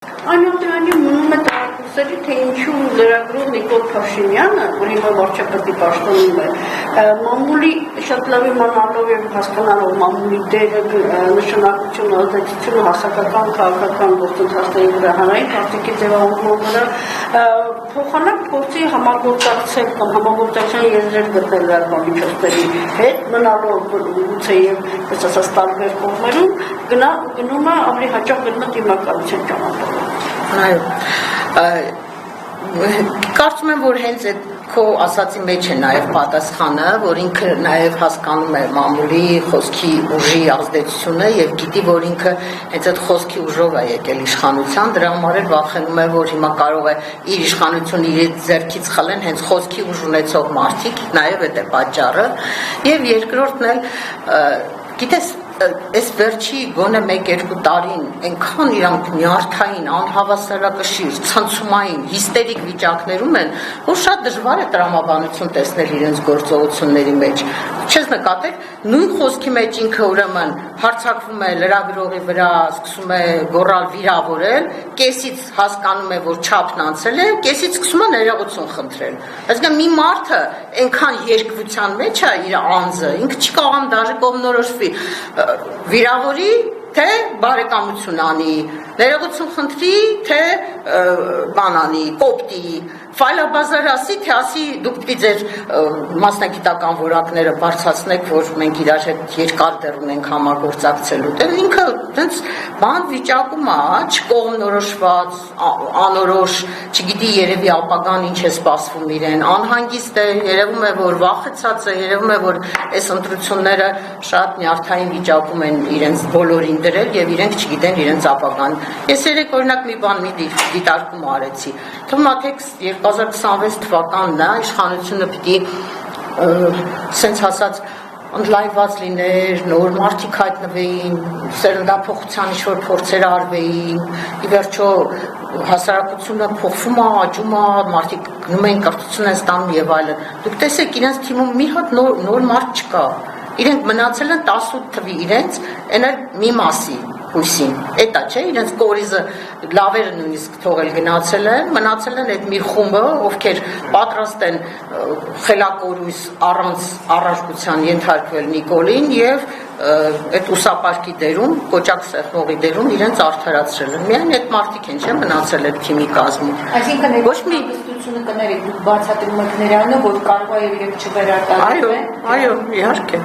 Այնուամենայնիվ մնում է տարակուսերի, թե ինչու լրագրող Նիկոլ Փաշինյանը, որ հիմա վարչապետի պաշտոնում է, մամուլի շատ լավ իմանալով եւ հասկանալով մամուլի դերը, նշանակությունը, ազդեցությունը հասարակական քաղաքական գործընթացների վրա, հանրային պարտքի ձևավորման վրա, փոխանակ փորձի համագործակցել կամ համագործակցության եզրեր գտնել լրատվական միջոցների հետ, մնալով գուցե եւ ես ասած տարբեր կողմերում, գնում է ավելի հաճախ գնում է դիմակայության ճանապարհով։ Կարծում եմ, որ հենց այդ քո ասացի մեջ է նաև պատասխանը, որ ինքը նաև հասկանում է մամուլի խոսքի ուժի ազդեցությունը եւ գիտի, որ ինքը հենց այդ խոսքի ուժով է եկել իշխանության, դրա համար էլ վախենում է, որ հիմա կարող է իր իշխանությունը իր ձեռքից խլեն հենց խոսքի ուժ ունեցող մարդիկ, նաև այդ է պատճառը, եւ երկրորդն էլ գիտես այս վերջի գոնե 1-2 տարին այնքան իրանք նյարդային, անհավասարակշիռ, ցնցումային, հիստերիկ վիճակներում են, որ շատ դժվար է տրամաբանություն տեսնել իրենց գործողությունների մեջ։ Չես նկատել, նույն խոսքի մեջ ինքը ուրեմն հարձակվում է լրագրողի վրա, սկսում է գոռալ վիրավորել, կեսից հասկանում է, որ չափն անցել է, կեսից սկսում է ներողություն խնդրել։ Այսինքն մի մարդը այնքան երկվության մեջ է իր անձը, ինքը չի կարող դաժե կողմնորոշվի վիրավորի, թե բարեկամություն անի, ներողություն խնդրի, թե բան անի, կոպտի, ֆայլաբազար ասի, թե ասի դուք պիտի ձեր մասնագիտական որակները բարձրացնեք, որ մենք իրար հետ երկար դեռ ունենք համագործակցելու։ Դե ինքը տենց բան վիճակում է, չկողմնորոշված, անորոշ, չգիտի երևի ապագան ինչ է սպասվում իրեն, անհանգիստ է, երևում է, որ վախեցած է, երևում է, որ այս ընտրությունները շատ նյարդային վիճակում են իրենց բոլորին դրել եւ իրենք չգիտեն իրենց ապագան։ Ես երեք օրինակ մի բան մի դիտարկում արեցի։ Թվում է թե 2026 թվականն է, իշխանությունը պիտի սենց ասած ընդլայնված լիներ, նոր մարդիկ հայտնվեին, սերնդափոխության ինչ-որ փորձեր արվեին, ի վերջո հասարակությունը փոխվում է, աճում է, մարդիկ գնում են կրթություն են ստանում եւ այլն։ Դուք տեսեք, իրենց թիմում մի հատ նոր մարդ չկա։ Իրենք մնացել են 18 թվի իրենց, այն էլ մի մասի հույսին, էտա չէ, իրենց կորիզը լավերը նույնիսկ թողել գնացել են, մնացել են այդ մի խումբը, ովքեր պատրաստ են խելակորույս առանց առարկության ենթարկվել Նիկոլին եւ այդ ուսապարկի դերում, կոճակ սեղմողի դերում իրենց արդարացրել են։ Միայն այդ մարդիկ են, չէ, մնացել այդ թիմի կազմում։ Այսինքն ոչ մի հստությունը կներեք, դուք բացատրում եք նրանը, որ կարող է եւ չվերարտադրվեն։ Այո, իհարկե։